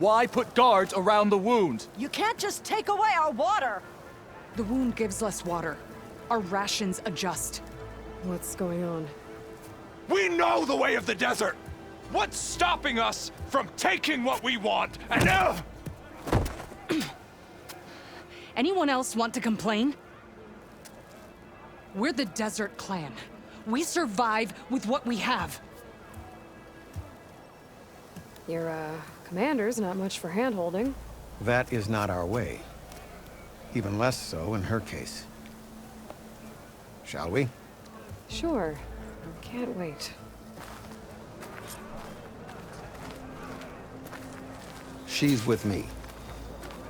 Why put guards around the wound? You can't just take away our water! The wound gives less water. Our rations adjust. What's going on? We know the way of the desert! What's stopping us from taking what we want? And Anyone else want to complain? We're the Desert Clan. We survive with what we have. Your, commander's not much for hand-holding. That is not our way. Even less so in her case. Shall we? Sure. Can't wait. She's with me.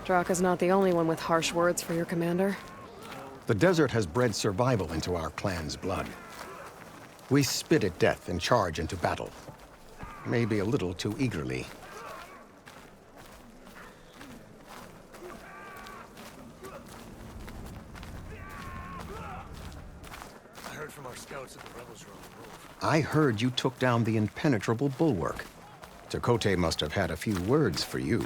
Draka's not the only one with harsh words for your commander. The desert has bred survival into our clan's blood. We spit at death and charge into battle. Maybe a little too eagerly. I heard from our scouts that the rebels are on the move. I heard you took down the impenetrable bulwark. Tekote must have had a few words for you.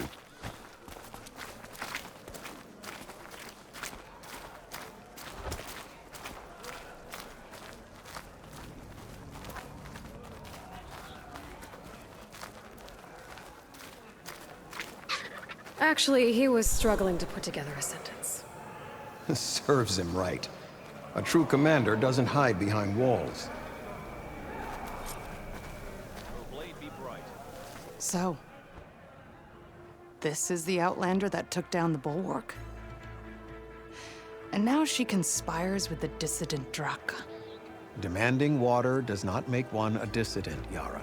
Actually, he was struggling to put together a sentence. Serves him right. A true commander doesn't hide behind walls. So, this is the Outlander that took down the bulwark? And now she conspires with the dissident Draka. Demanding water does not make one a dissident, Yara.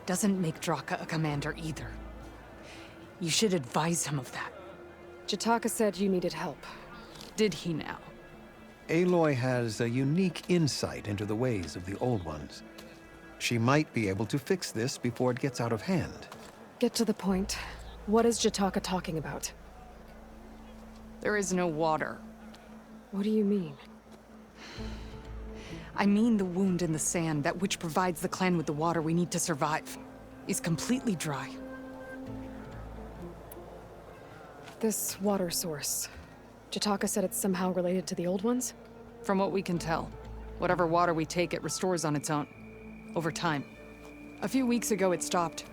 Doesn't make Draka a commander either. You should advise him of that. Jataka said you needed help. Did he now? Aloy has a unique insight into the ways of the Old Ones. She might be able to fix this before it gets out of hand. Get to the point. What is Jataka talking about? There is no water. What do you mean? I mean the wound in the sand, that which provides the clan with the water we need to survive, is completely dry. This water source. Jataka said it's somehow related to the Old Ones? From what we can tell, whatever water we take, it restores on its own. Over time. A few weeks ago, it stopped.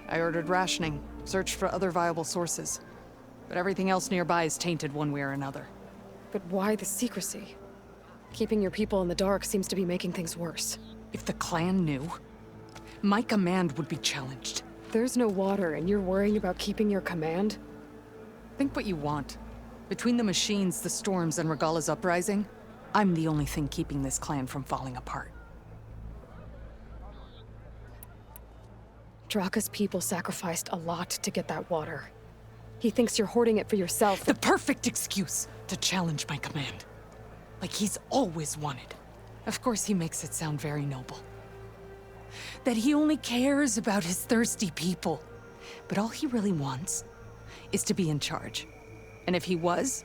I ordered rationing, searched for other viable sources. But everything else nearby is tainted one way or another. But why the secrecy? Keeping your people in the dark seems to be making things worse. If the clan knew, my command would be challenged. There's no water and you're worrying about keeping your command? Think what you want. Between the machines, the storms, and Regala's uprising, I'm the only thing keeping this clan from falling apart. Draka's people sacrificed a lot to get that water. He thinks you're hoarding it for yourself. The perfect excuse to challenge my command. Like he's always wanted. Of course he makes it sound very noble. That he only cares about his thirsty people. But all he really wants is to be in charge. And if he was,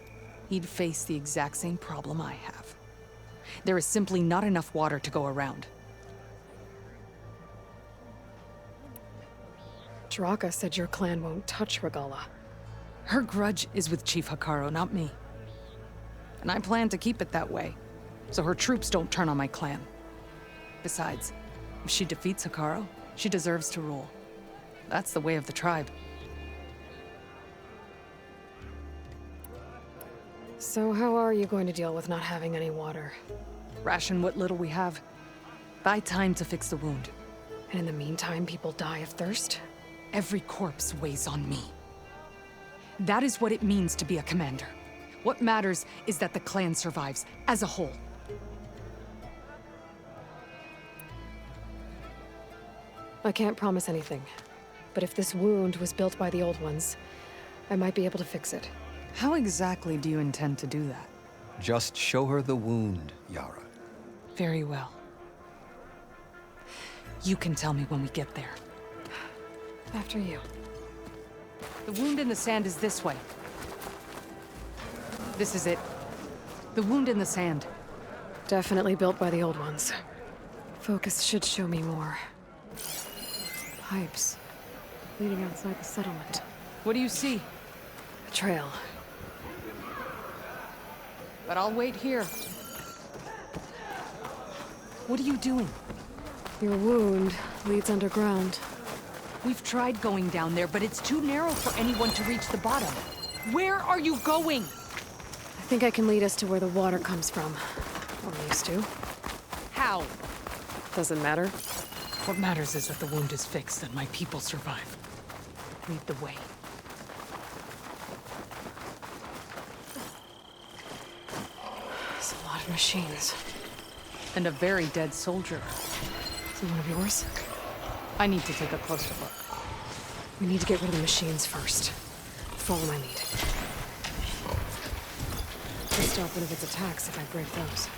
he'd face the exact same problem I have. There is simply not enough water to go around. Draka said your clan won't touch Regala. Her grudge is with Chief Hikaru, not me. And I plan to keep it that way, so her troops don't turn on my clan. Besides, if she defeats Hikaru, she deserves to rule. That's the way of the tribe. So how are you going to deal with not having any water? Ration what little we have. Buy time to fix the wound. And in the meantime, people die of thirst? Every corpse weighs on me. That is what it means to be a commander. What matters is that the clan survives, as a whole. I can't promise anything. But if this wound was built by the Old Ones, I might be able to fix it. How exactly do you intend to do that? Just show her the wound, Yara. Very well. You can tell me when we get there. After you. The wound in the sand is this way. This is it. The wound in the sand. Definitely built by the Old Ones. Focus should show me more. Pipes. Leading outside the settlement. What do you see? A trail. But I'll wait here. What are you doing? Your wound leads underground. We've tried going down there, but it's too narrow for anyone to reach the bottom. Where are you going? I think I can lead us to where the water comes from. Or used to. How? Doesn't matter. What matters is that the wound is fixed and my people survive. Lead the way. There's a lot of machines. And a very dead soldier. Is he one of yours? I need to take a closer look. We need to get rid of the machines first. Follow my lead. I'll stop one of its attacks if I break those.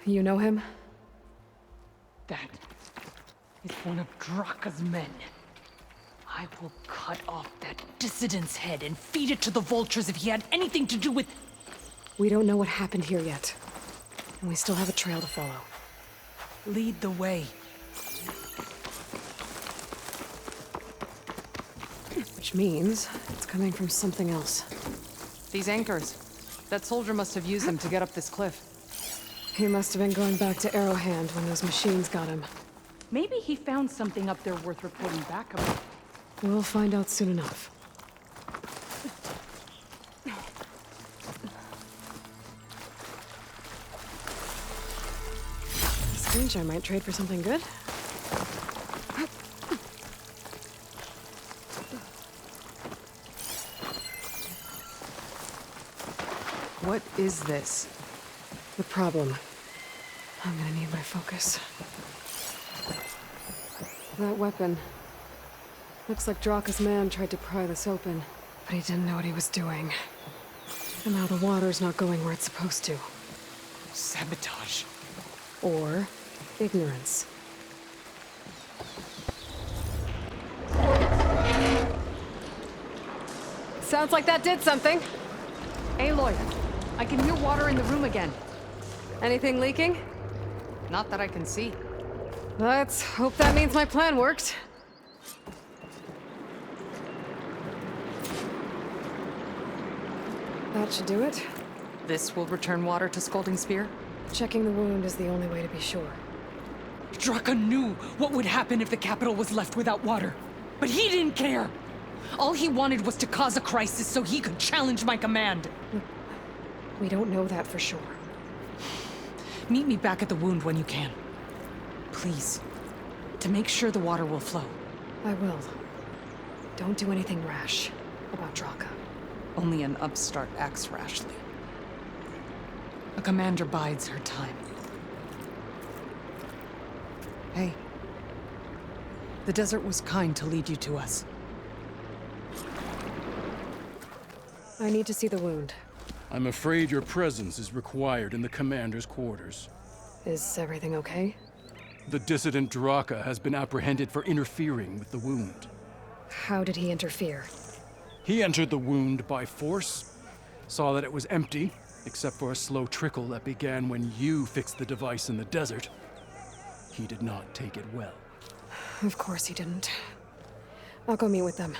You know him? That is one of Draka's men. I will cut off that dissident's head and feed it to the vultures if he had anything to do with... We don't know what happened here yet. And we still have a trail to follow. Lead the way. Which means it's coming from something else. These anchors. That soldier must have used them to get up this cliff. He must have been going back to Arrowhand when those machines got him. Maybe he found something up there worth reporting back about. We'll find out soon enough. Strange, I might trade for something good. What is this? The problem. I'm gonna need my focus. That weapon. Looks like Draka's man tried to pry this open, but he didn't know what he was doing. And now the water's not going where it's supposed to. Sabotage. Or ignorance. Sounds like that did something. Aloy, I can hear water in the room again. Anything leaking? Not that I can see. Let's hope that means my plan worked. That should do it. This will return water to Scolding Spear? Checking the wound is the only way to be sure. Draka knew what would happen if the capital was left without water. But he didn't care! All he wanted was to cause a crisis so he could challenge my command. We don't know that for sure. Meet me back at the wound when you can. Please. To make sure the water will flow. I will. Don't do anything rash about Draka. Only an upstart acts rashly. A commander bides her time. Hey. The desert was kind to lead you to us. I need to see the wound. I'm afraid your presence is required in the commander's quarters. Is everything okay? The dissident Draka has been apprehended for interfering with the wound. How did he interfere? He entered the wound by force, saw that it was empty, except for a slow trickle that began when you fixed the device in the desert. He did not take it well. Of course he didn't. I'll go meet with them.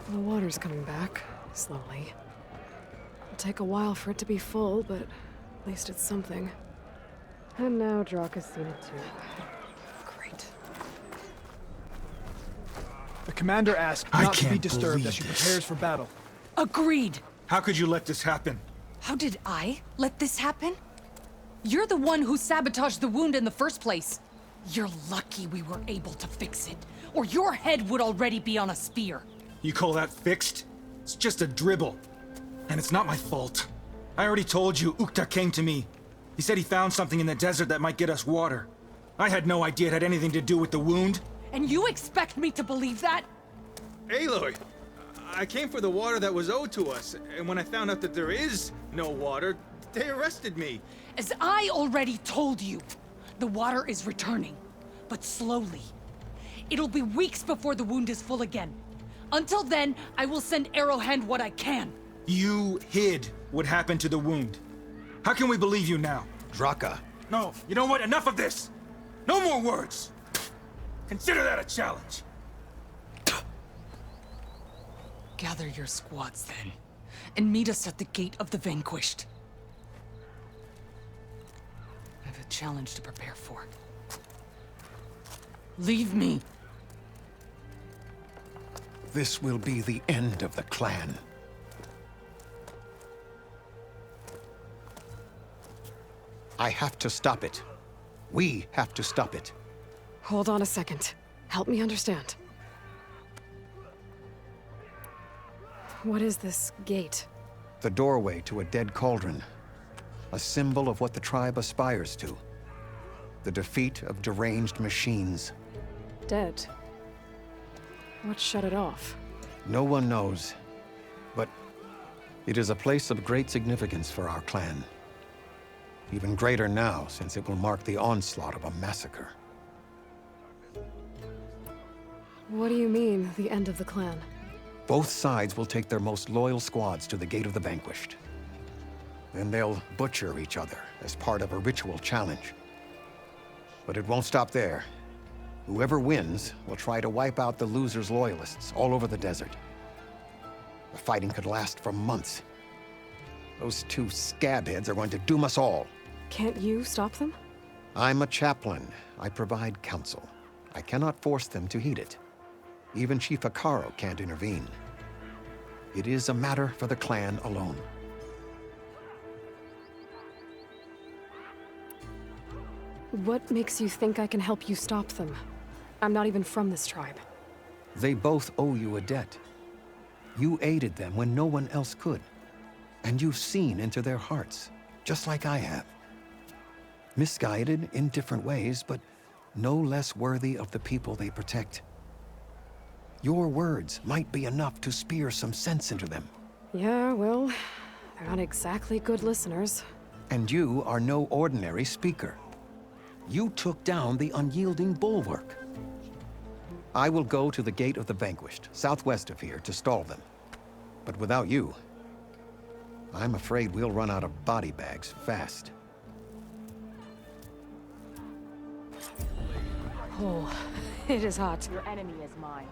The water's coming back, slowly. It'll take a while for it to be full, but at least it's something. And now Draka's seen it too. Great. The commander asked I not to be can't disturbed as she believe this. prepares for battle. Agreed! How could you let this happen? How did I let this happen? You're the one who sabotaged the wound in the first place. You're lucky we were able to fix it, or your head would already be on a spear. You call that fixed? It's just a dribble. And it's not my fault. I already told you, Ukta came to me. He said he found something in the desert that might get us water. I had no idea it had anything to do with the wound. And you expect me to believe that? Aloy, I came for the water that was owed to us, and when I found out that there is no water, they arrested me. As I already told you, the water is returning, but slowly. It'll be weeks before the wound is full again. Until then, I will send Arrowhand what I can. You hid what happened to the wound. How can we believe you now? Draka. No, you know what? Enough of this! No more words! Consider that a challenge. Gather your squads then, and meet us at the Gate of the Vanquished. I have a challenge to prepare for. Leave me! This will be the end of the clan. I have to stop it. We have to stop it. Hold on a second. Help me understand. What is this gate? The doorway to a dead cauldron. A symbol of what the tribe aspires to. The defeat of deranged machines. Dead. What shut it off? No one knows. But it is a place of great significance for our clan. Even greater now, since it will mark the onslaught of a massacre. What do you mean, the end of the clan? Both sides will take their most loyal squads to the Gate of the Vanquished. Then they'll butcher each other as part of a ritual challenge. But it won't stop there. Whoever wins will try to wipe out the loser's loyalists all over the desert. The fighting could last for months. Those two scabheads are going to doom us all. Can't you stop them? I'm a chaplain. I provide counsel. I cannot force them to heed it. Even Chief Akaro can't intervene. It is a matter for the clan alone. What makes you think I can help you stop them? I'm not even from this tribe. They both owe you a debt. You aided them when no one else could. And you've seen into their hearts, just like I have. Misguided in different ways, but no less worthy of the people they protect. Your words might be enough to spear some sense into them. Yeah, well, they're not exactly good listeners. And you are no ordinary speaker. You took down the unyielding bulwark. I will go to the Gate of the Vanquished, southwest of here, to stall them. But without you, I'm afraid we'll run out of body bags fast. Oh, it is hot. Your enemy is mine.